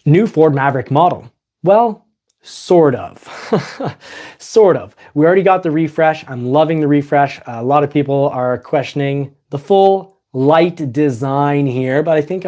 New Ford Maverick model. Well, sort of. Sort of. We already got the refresh. I'm loving the refresh. A lot of people are questioning the full light design here, but I think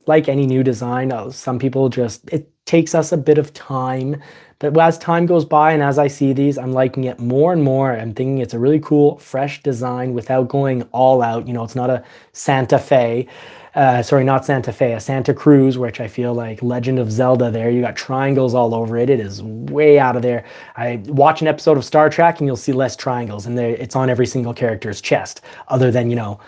like any new design, some people just, it takes us a bit of time. But as time goes by and as I see these, I'm liking it more and more. I'm thinking it's a really cool, fresh design without going all out. You know, it's not a Santa Fe. Sorry, not Santa Fe, a Santa Cruz, which I feel like Legend of Zelda there. You got triangles all over it. It is way out of there. I watch an episode of Star Trek and you'll see less triangles, and it's on every single character's chest, other than, you know,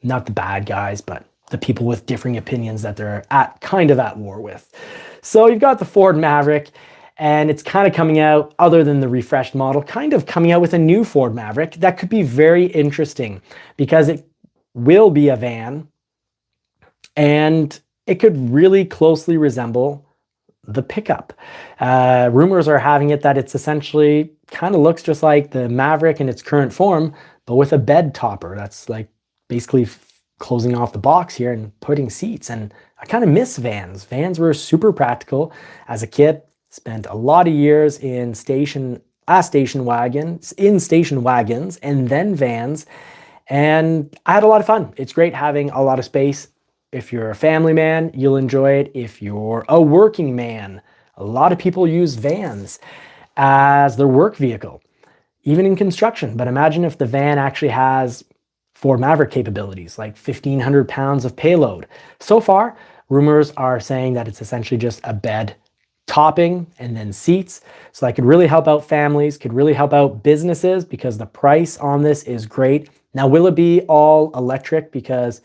not the bad guys, but the people with differing opinions that they're kind of at war with. So you've got the Ford Maverick, and it's kind of coming out, other than the refreshed model, kind of coming out with a new Ford Maverick that could be very interesting because it will be a van, and it could really closely resemble the pickup. Rumors are having it that it's essentially kind of looks just like the Maverick in its current form, but with a bed topper. That's like basically closing off the box here and putting seats. And I kind of miss vans. Vans were super practical. As a kid, spent a lot of years in station wagons, and then vans. And I had a lot of fun. It's great having a lot of space. If you're a family man, you'll enjoy it. If you're a working man, a lot of people use vans as their work vehicle, even in construction. But imagine if the van actually has Ford Maverick capabilities, like 1,500 pounds of payload. So far, rumors are saying that it's essentially just a bed topping and then seats. So that could really help out families, could really help out businesses, because the price on this is great. Now, will it be all electric? Because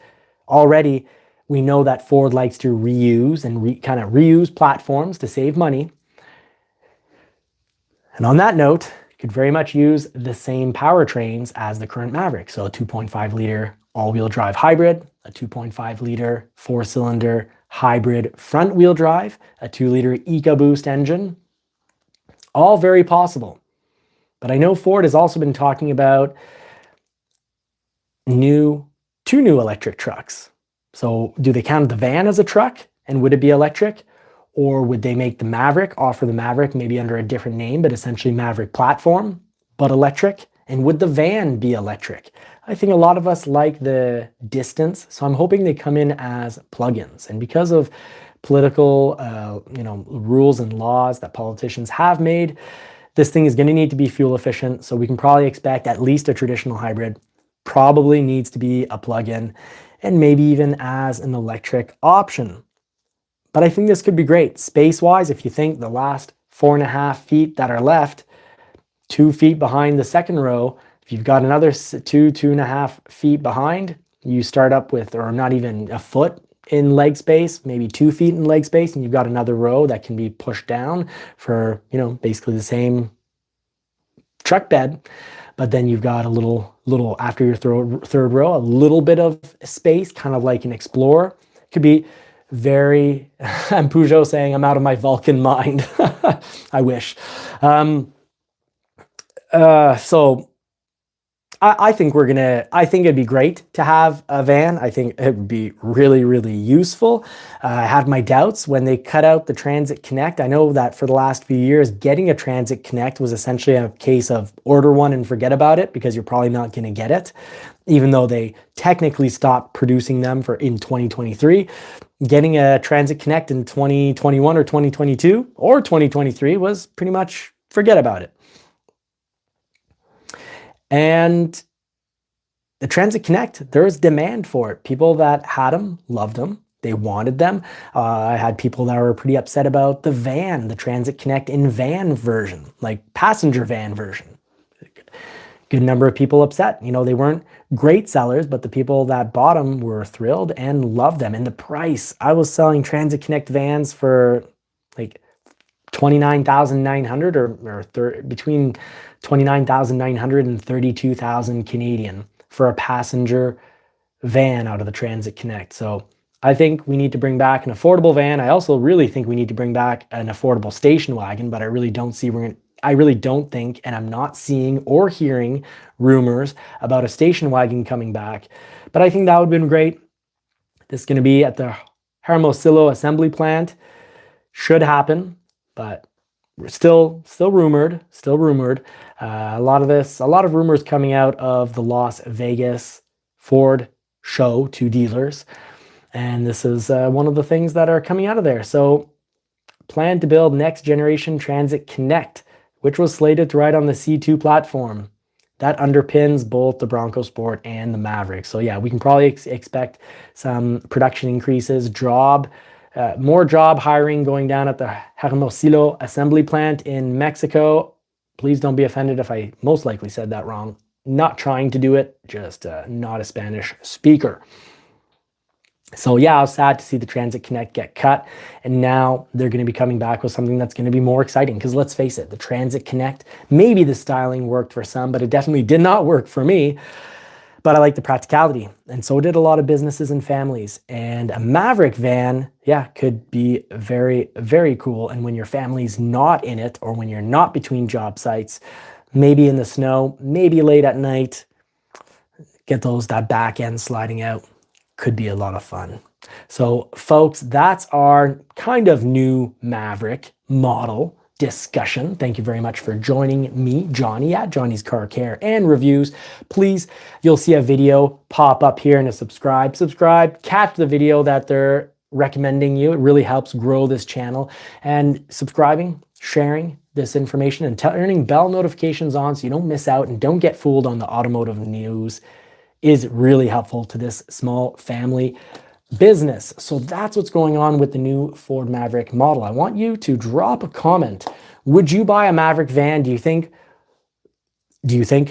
already we know that Ford likes to reuse and kind of reuse platforms to save money. And on that note, you could very much use the same powertrains as the current Maverick. So a 2.5 liter all-wheel drive hybrid, a 2.5 liter four-cylinder hybrid front-wheel drive, a 2-liter EcoBoost engine. All very possible. But I know Ford has also been talking about two new electric trucks. So do they count the van as a truck, and would it be electric? Or would they make the Maverick, offer the Maverick maybe under a different name, but essentially Maverick platform, but electric? And would the van be electric? I think a lot of us like the distance, so I'm hoping they come in as plugins. And because of political rules and laws that politicians have made, this thing is going to need to be fuel efficient. So we can probably expect at least a traditional hybrid, probably needs to be a plug-in, and maybe even as an electric option. But I think this could be great. Space-wise, if you think the last 4.5 feet that are left, 2 feet behind the second row, if you've got another 2.5 feet behind, you start up with, or not even a foot in leg space, maybe 2 feet in leg space, and you've got another row that can be pushed down for, basically the same truck bed. But then you've got a little after your third row, a little bit of space, kind of like an Explorer. Could be very, and Peugeot saying, I'm out of my Vulcan mind. I wish. So I think it'd be great to have a van. I think it would be really, really useful. I had my doubts when they cut out the Transit Connect. I know that for the last few years, getting a Transit Connect was essentially a case of order one and forget about it, because you're probably not going to get it, even though they technically stopped producing them in 2023. Getting a Transit Connect in 2021 or 2022 or 2023 was pretty much forget about it. And the Transit Connect, there's demand for it. People that had them loved them. They wanted them. I had people that were pretty upset about the van, the Transit Connect in van version, like passenger van version. Good number of people upset. They weren't great sellers, but the people that bought them were thrilled and loved them. And the price, I was selling Transit Connect vans for like $29,900 or between $29,900 and $32,000 Canadian for a passenger van out of the Transit Connect. So I think we need to bring back an affordable van. I also really think we need to bring back an affordable station wagon, but I really don't think, and I'm not seeing or hearing rumors about a station wagon coming back. But I think that would have been great. This is going to be at the Hermosillo assembly plant. Should happen, but we're still rumored. A lot of rumors coming out of the Las Vegas Ford show to dealers, and this is one of the things that are coming out of there. So, plan to build next generation Transit Connect, which was slated to ride on the C2 platform. That underpins both the Bronco Sport and the Maverick. So yeah, we can probably expect some production increases, more job hiring going down at the Hermosillo assembly plant in Mexico. Please don't be offended if I most likely said that wrong. Not trying to do it, just not a Spanish speaker. So yeah, I was sad to see the Transit Connect get cut, and now they're going to be coming back with something that's going to be more exciting, because let's face it, the Transit Connect, maybe the styling worked for some, but it definitely did not work for me. But I like the practicality, and so did a lot of businesses and families. And a Maverick van, yeah, could be very, very cool. And when your family's not in it, or when you're not between job sites, maybe in the snow, maybe late at night, get that back end sliding out. Could be a lot of fun. So folks, that's our kind of new Maverick model discussion. Thank you very much for joining me, Johnny, at Johnny's Car Care and Reviews. Please, you'll see a video pop up here and a subscribe, catch the video that they're recommending you. It really helps grow this channel. And subscribing, sharing this information, and turning bell notifications on so you don't miss out and don't get fooled on the automotive news is really helpful to this small family business. So that's what's going on with the new Ford Maverick model. I want you to drop a comment. Would you buy a Maverick van? Do you think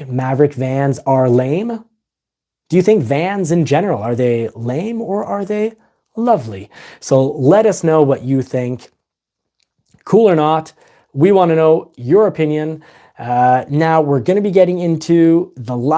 Maverick vans are lame? Do you think vans in general, are they lame or are they lovely? So let us know what you think. Cool or not, we want to know your opinion. Now we're going to be getting into the